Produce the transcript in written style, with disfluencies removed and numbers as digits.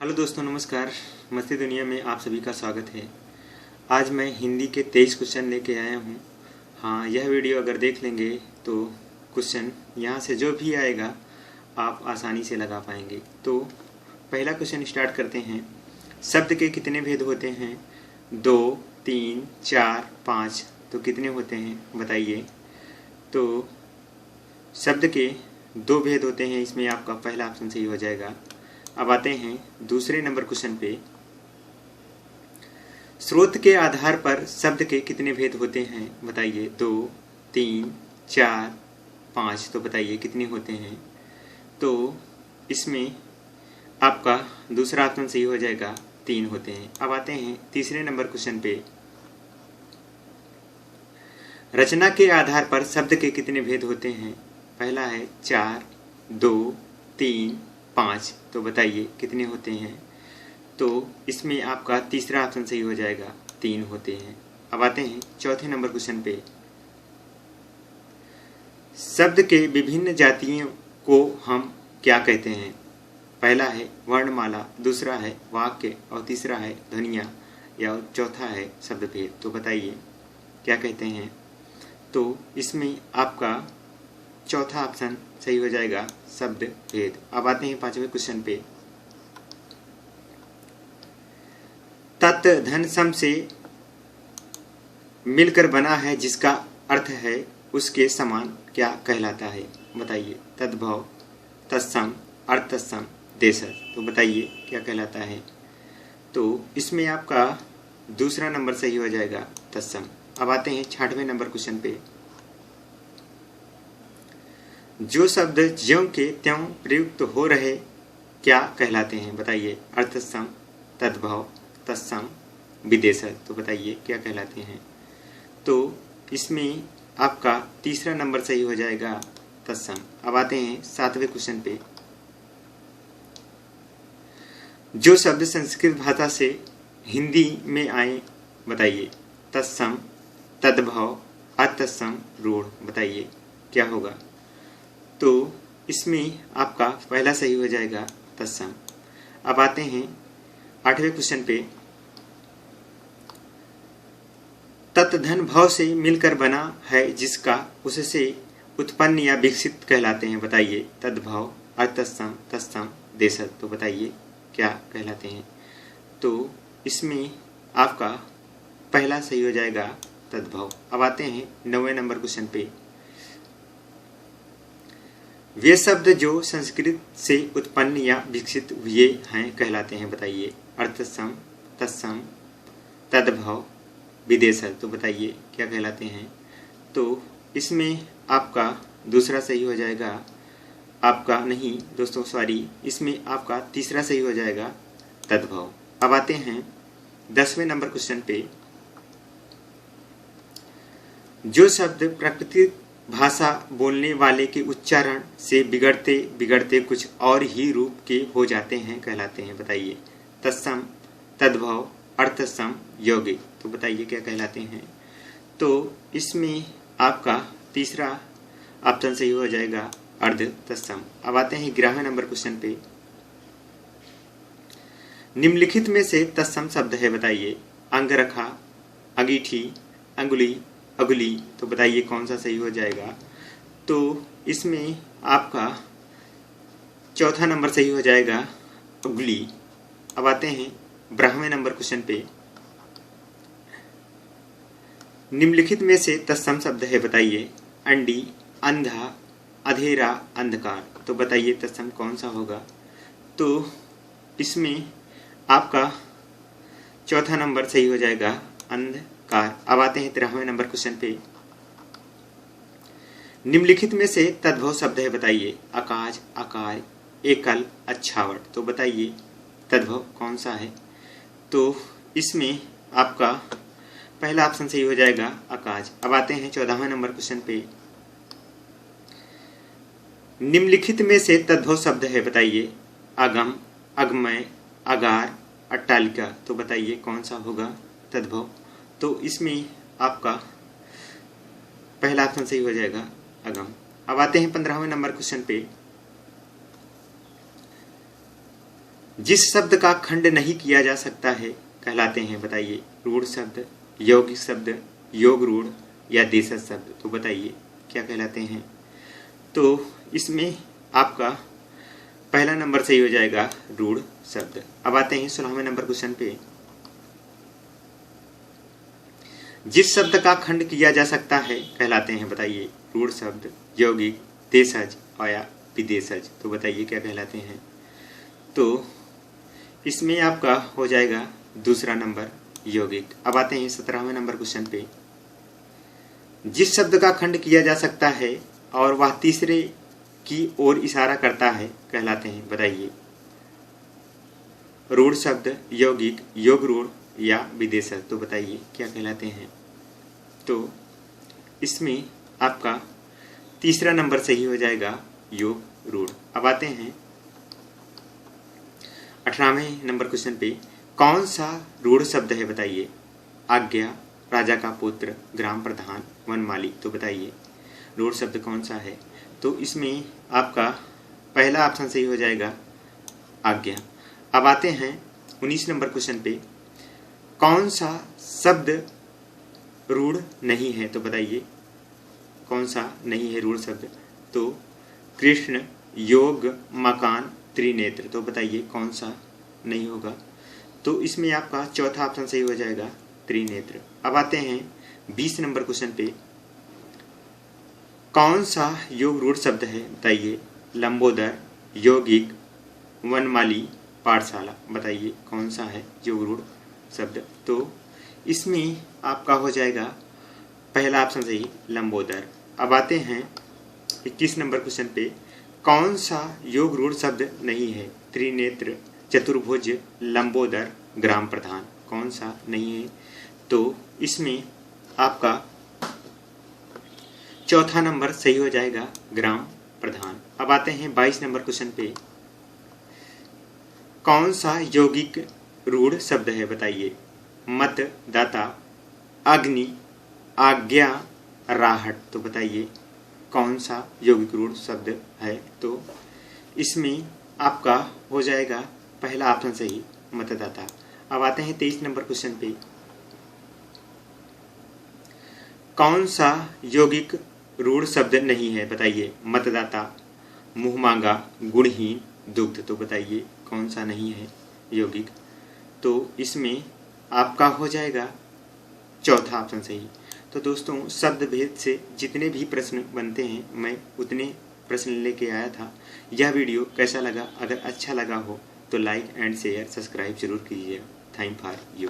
Hello दोस्तों, नमस्कार। मस्ती दुनिया में आप सभी का स्वागत है। आज मैं हिंदी के 23 क्वेश्चन लेके आया हूँ। हाँ, यह वीडियो अगर देख लेंगे तो क्वेश्चन यहाँ से जो भी आएगा आप आसानी से लगा पाएंगे। तो पहला क्वेश्चन स्टार्ट करते हैं। शब्द के कितने भेद होते हैं? 2, 3, 4, 5। तो कितने होते हैं बताइए। तो शब्द के 2 भेद होते हैं, इसमें आपका पहला ऑप्शन सही हो जाएगा। अब आते हैं दूसरे नंबर क्वेश्चन पे। स्रोत के आधार पर शब्द के कितने भेद होते हैं बताइए। 2, 3, 4, 5। तो बताइए कितने होते हैं। तो इसमें आपका दूसरा ऑप्शन सही हो जाएगा, 3 होते हैं। अब आते हैं तीसरे नंबर क्वेश्चन पे। रचना के आधार पर शब्द के कितने भेद होते हैं? पहला है 4, 2, 3, 5। तो बताइए कितने होते हैं। तो इसमें आपका तीसरा ऑप्शन सही हो जाएगा, 3 होते हैं। अब आते हैं चौथे नंबर क्वेश्चन पे। शब्द के विभिन्न जातियों को हम क्या कहते हैं? पहला है वर्णमाला, दूसरा है वाक्य और तीसरा है ध्वनियाँ या चौथा है शब्द भेद। तो बताइए क्या कहते हैं। तो इसमें आपका चौथा ऑप्शन सही हो जाएगा, शब्द भेद। अब आते हैं पांचवें क्वेश्चन पे। तत् धन सम से मिलकर बना है जिसका अर्थ है उसके समान क्या कहलाता है बताइए। तद्भव, तत्सम, अर्थसम, देशज। तो बताइए क्या कहलाता है। तो इसमें आपका दूसरा नंबर सही हो जाएगा, तत्सम। अब आते हैं 6वें नंबर क्वेश्चन पे। जो शब्द ज्यों के त्यों प्रयुक्त हो रहे क्या कहलाते हैं बताइए। अर्थसम, तद्भव, तत्सम, विदेशज। तो बताइए क्या कहलाते हैं। तो इसमें आपका तीसरा नंबर सही हो जाएगा, तत्सम। अब आते हैं 7वें क्वेश्चन पे। जो शब्द संस्कृत भाषा से हिंदी में आए बताइए। तत्सम, तद्भव, अतत्सम, रूढ़। बताइए क्या होगा। तो इसमें आपका पहला सही हो जाएगा, तत्सम। अब आते हैं 8वें क्वेश्चन पे। तत्धन भाव से मिलकर बना है जिसका उससे उत्पन्न या विकसित कहलाते हैं बताइए। तद्भव, अतत्सम, तत्सम, देशज। तो बताइए क्या कहलाते हैं। तो इसमें आपका पहला सही हो जाएगा, तद्भव। अब आते हैं 9वें नंबर क्वेश्चन पे। वे शब्द जो संस्कृत से उत्पन्न या विकसित हुए हैं कहलाते हैं बताइए। अर्थसम, तत्सम, तद्भव, विदेशज। तो बताइए क्या कहलाते हैं। तो इसमें आपका दूसरा सही हो जाएगा, आपका नहीं दोस्तों सॉरी, इसमें आपका तीसरा सही हो जाएगा, तद्भव। अब आते हैं 10वें नंबर क्वेश्चन पे। जो शब्द प्राकृतिक भाषा बोलने वाले के उच्चारण से बिगड़ते बिगड़ते कुछ और ही रूप के हो जाते हैं कहलाते हैं बताइए। तत्सम, तद्भव, अर्थसम, यौगिक। तो बताइए क्या कहलाते हैं। तो इसमें आपका तीसरा ऑप्शन सही हो जाएगा, अर्ध तत्सम। अब आते हैं 11वें नंबर क्वेश्चन पे। निम्नलिखित में से तत्सम शब्द है बताइए। अंगरखा, अंगीठी, अंगुली, अगुली। तो बताइए कौन सा सही हो जाएगा। तो इसमें आपका चौथा नंबर सही हो जाएगा, अगुली। अब आते हैं 12वें नंबर क्वेश्चन पे। निम्नलिखित में से तत्सम शब्द है बताइए। अंडी, अंधा, अधेरा, अंधकार। तो बताइए तत्सम कौन सा होगा। तो इसमें आपका चौथा नंबर सही हो जाएगा, अंधकार। अब आते हैं 13वें नंबर क्वेश्चन पे। निम्नलिखित में से तद्भव शब्द है बताइए। आकाश, आकार, एकल, अच्छावट। तो बताइए तद्भव कौन सा है। तो इसमें आपका पहला ऑप्शन सही हो जाएगा, आकाश। अब आते हैं 14वें नंबर क्वेश्चन पे। निम्नलिखित में से तद्भव शब्द है बताइए। अगम, अगमय, अगार, अट्टालिका। तो बताइए कौन सा होगा तद्भव। तो इसमें आपका पहला ऑप्शन सही हो जाएगा, अगम। अब आते हैं 15वें नंबर क्वेश्चन पे। जिस शब्द का खंड नहीं किया जा सकता है कहलाते हैं, बताइए। रूढ़ शब्द, यौगिक शब्द, योग रूढ़ या देशज शब्द, तो बताइए क्या कहलाते हैं। तो इसमें आपका पहला नंबर सही हो जाएगा रूढ़ शब्द। अब आते हैं 16वें नंबर क्वेश्चन पे। जिस शब्द का खंड किया जा सकता है कहलाते हैं, बताइए। रूढ़ शब्द, यौगिक, देशज और या विदेशज, तो बताइए क्या कहलाते हैं। तो इसमें आपका हो जाएगा दूसरा नंबर यौगिक। अब आते हैं 17वें नंबर क्वेश्चन पे। जिस शब्द का खंड किया जा सकता है और वह तीसरे की ओर इशारा करता है कहलाते हैं, बताइए। रूढ़ शब्द, यौगिक, योग रूढ़ या विदेशज, तो बताइए क्या कहलाते हैं। तो इसमें आपका तीसरा नंबर सही हो जाएगा योग रूढ़। अब आते हैं 18वें नंबर क्वेश्चन पे। कौन सा रूढ़ शब्द है, बताइए। आज्ञा, राजा का पुत्र, ग्राम प्रधान, वनमाली, तो बताइए रूढ़ शब्द कौन सा है। तो इसमें आपका पहला ऑप्शन सही हो जाएगा आज्ञा। अब आते हैं 19 नंबर क्वेश्चन पे। कौन सा शब्द रूढ़ नहीं है, तो बताइए कौन सा नहीं है रूढ़ शब्द। तो कृष्ण, योग, मकान, त्रिनेत्र, तो बताइए कौन सा नहीं होगा। तो इसमें आपका चौथा ऑप्शन सही हो जाएगा त्रिनेत्र। अब आते हैं 20 नंबर क्वेश्चन पे। कौन सा योग रूढ़ शब्द है, बताइए। लंबोदर, यौगिक, वनमाली, पाठशाला, बताइए कौन सा है योग रूढ़ शब्द। तो इसमें आपका हो जाएगा पहला ऑप्शन सही लंबोदर। अब आते हैं 21 नंबर क्वेश्चन पे। कौन सा योग रूढ़ शब्द नहीं है। त्रिनेत्र, चतुर्भुज, लंबोदर, ग्राम प्रधान, कौन सा नहीं है। तो इसमें आपका चौथा नंबर सही हो जाएगा ग्राम प्रधान। अब आते हैं 22 नंबर क्वेश्चन पे। कौन सा यौगिक रूढ़ शब्द है, बताइए। मत, दाता, अग्नि, आज्ञा, राहट, तो बताइए कौन सा यौगिक रूढ़ शब्द है। तो इसमें आपका हो जाएगा पहला ऑप्शन सही मतदाता। अब आते हैं 23 नंबर क्वेश्चन पे। कौन सा यौगिक रूढ़ शब्द नहीं है, बताइए। मतदाता, मुंह मांगा, गुणहीन, दुग्ध, तो बताइए कौन सा नहीं है यौगिक। तो इसमें आपका हो जाएगा चौथा ऑप्शन सही। तो दोस्तों शब्द भेद से जितने भी प्रश्न बनते हैं मैं उतने प्रश्न लेके आया था। यह वीडियो कैसा लगा, अगर अच्छा लगा हो तो लाइक एंड शेयर सब्सक्राइब जरूर कीजिएगा। Thank for you.